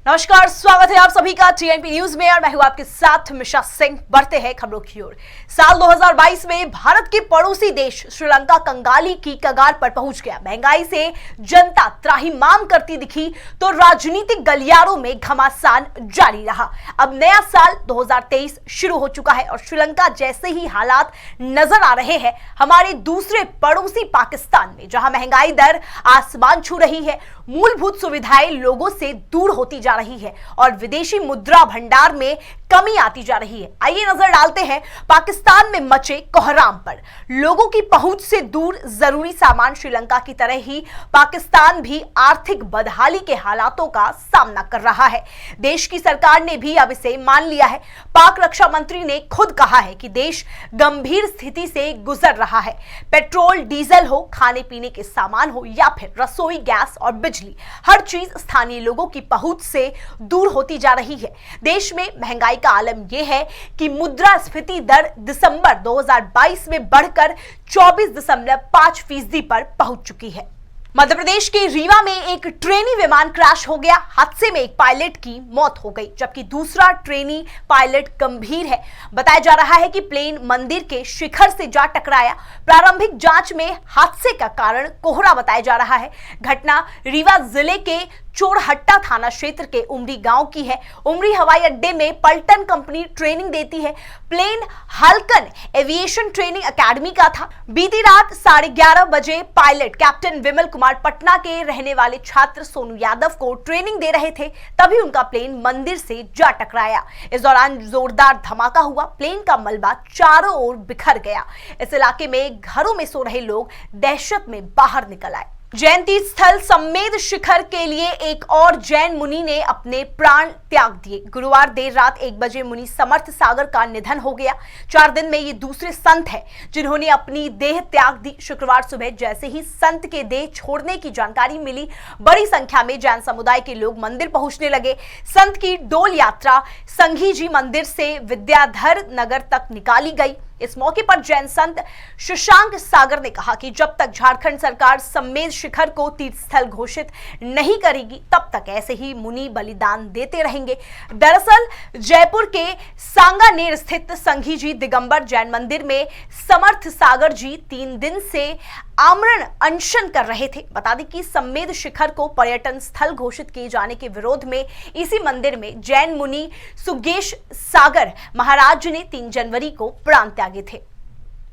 नमस्कार, स्वागत है आप सभी का टीएनपी न्यूज में और मैं हूं आपके साथ मिशा सिंह। बढ़ते हैं खबरों की ओर। साल 2022 में भारत के पड़ोसी देश श्रीलंका कंगाली की कगार पर पहुंच गया। महंगाई से जनता त्राहिमाम करती दिखी तो राजनीतिक गलियारों में घमासान जारी रहा। अब नया साल 2023 शुरू हो चुका है और श्रीलंका जैसे ही हालात नजर आ रहे हैं हमारे दूसरे पड़ोसी पाकिस्तान में, जहां महंगाई दर आसमान छू रही है, मूलभूत सुविधाएं लोगों से दूर होती जा रही है और विदेशी मुद्रा भंडार में कमी आती जा रही है। आइए नजर डालते हैं पाकिस्तान में मचे कोहराम पर। लोगों की पहुंच से दूर जरूरी सामान श्रीलंका की तरह ही पाकिस्तान भी आर्थिक बदहाली के हालातों का सामना कर रहा है। देश की सरकार ने भी अब इसे मान लिया है। पाक रक्षा मंत्री ने खुद कहा है कि देश गंभीर स्थिति से गुजर रहा है। पेट्रोल, डीजल हो, खाने पीने के सामान हो या फिर रसोई गैस और बिजली, हर चीज स्थानीय लोगों की पहुंच से दूर होती जा रही है। देश में महंगाई का आलम यह है कि मुद्रास्फीति दर दिसंबर 2022 में बढ़कर 24.5% पर पहुंच चुकी है। मध्य प्रदेश के रीवा में एक ट्रेनी विमान क्रैश हो गया। हादसे में एक पायलट की मौत हो गई जबकि दूसरा ट्रेनी पायलट गंभीर है। बताया जा रहा है कि प्लेन मंदिर के शिखर से जा टकराया। प्रारंभिक जांच में हादसे का कारण कोहरा बताया जा रहा है। घटना रीवा जिले के चोरहट्टा थाना क्षेत्र के उमरी गांव की है। उमरी हवाई अड्डे में पलटन कंपनी ट्रेनिंग देती है। प्लेन हालकन एविएशन ट्रेनिंग एकेडमी का था। बीती रात 11:30 बजे पायलट कैप्टन विमल कुमार पटना के रहने वाले छात्र सोनू यादव को ट्रेनिंग दे रहे थे, तभी उनका प्लेन मंदिर से जा टकराया। इस दौरान जोरदार धमाका हुआ। प्लेन का मलबा चारों ओर बिखर गया। इस इलाके में घरों में सो रहे लोग दहशत में बाहर निकल आए। जैन तीर्थ स्थल सम्मेद शिखर के लिए एक और जैन मुनि ने अपने प्राण त्याग दिए। गुरुवार देर रात 1 बजे मुनि समर्थ सागर का निधन हो गया। 4 दिन में ये दूसरे संत हैं जिन्होंने अपनी देह त्याग दी। शुक्रवार सुबह जैसे ही संत के देह छोड़ने की जानकारी मिली, बड़ी संख्या में जैन समुदाय के लोग मंदिर पहुंचने लगे। संत की डोल यात्रा संघी जी मंदिर से विद्याधर नगर तक निकाली गई। इस मौके पर जैन संत शशांक सागर ने कहा कि जब तक झारखंड सरकार सम्मेद शिखर को तीर्थ स्थल घोषित नहीं करेगी तब तक ऐसे ही मुनि बलिदान देते रहेंगे। दरअसल जयपुर के सांगानेर स्थित संघी जी दिगंबर जैन मंदिर में समर्थ सागर जी 3 दिन से आमरण अनशन कर रहे थे। बता दें कि सम्मेद शिखर को पर्यटन स्थल घोषित किए जाने के विरोध में इसी मंदिर में जैन मुनि सुगेश सागर महाराज ने 3 जनवरी को प्राण त्यागे थे।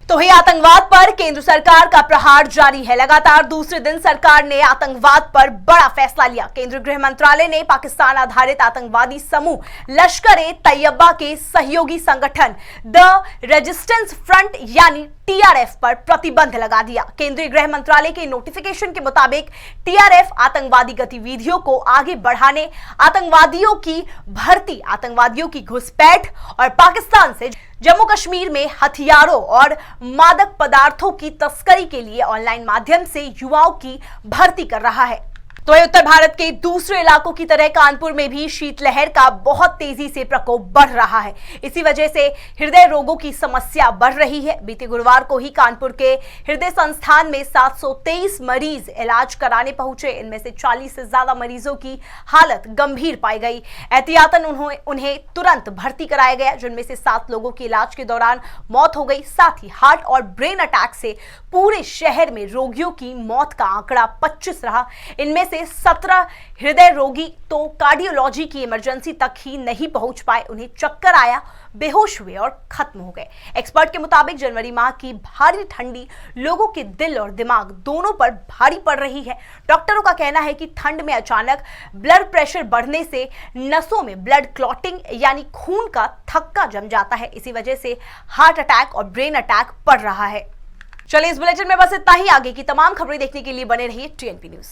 तो ही आतंकवाद पर केंद्र सरकार का प्रहार जारी है। लगातार दूसरे दिन सरकार ने आतंकवाद पर बड़ा फैसला लिया। केंद्रीय गृह मंत्रालय ने पाकिस्तान आधारित आतंकवादी समूह लश्कर-ए-तैयबा के सहयोगी संगठन द रेजिस्टेंस फ्रंट यानी टीआरएफ पर प्रतिबंध लगा दिया। केंद्रीय गृह मंत्रालय के नोटिफिकेशन के मुताबिक टीआरएफ आतंकवादी गतिविधियों को आगे बढ़ाने, आतंकवादियों की भर्ती, आतंकवादियों की घुसपैठ और पाकिस्तान से जम्मू कश्मीर में हथियारों और मादक पदार्थों की तस्करी के लिए ऑनलाइन माध्यम से युवाओं की भर्ती कर रहा है। तो उत्तर भारत के दूसरे इलाकों की तरह कानपुर में भी शीतलहर का बहुत तेजी से प्रकोप बढ़ रहा है। इसी वजह से हृदय रोगों की समस्या बढ़ रही है। बीते गुरुवार को ही कानपुर के हृदय संस्थान में 723 मरीज इलाज कराने पहुंचे। इनमें से 40 से ज्यादा मरीजों की हालत गंभीर पाई गई। एहतियातन उन्हें तुरंत भर्ती कराया गया, जिनमें से 7 लोगों की इलाज के दौरान मौत हो गई। साथ ही हार्ट और ब्रेन अटैक से पूरे शहर में रोगियों की मौत का आंकड़ा 25 रहा। इनमें 17 हृदय रोगी तो कार्डियोलॉजी की इमरजेंसी तक ही नहीं पहुंच पाए। उन्हें चक्कर आया, बेहोश हुए और खत्म हो गए। एक्सपर्ट के मुताबिक जनवरी माह की भारी ठंडी लोगों के दिल और दिमाग दोनों पर भारी पड़ रही है। डॉक्टरों का कहना है कि ठंड में अचानक ब्लड प्रेशर बढ़ने से नसों में ब्लड क्लॉटिंग यानी खून का थक्का जम जाता है। इसी वजह से हार्ट अटैक और ब्रेन अटैक बढ़ रहा है। चलिए, इस बुलेटिन में बस इतना ही। आगे की तमाम खबरें देखने के लिए बने रहिए टीएनपी न्यूज।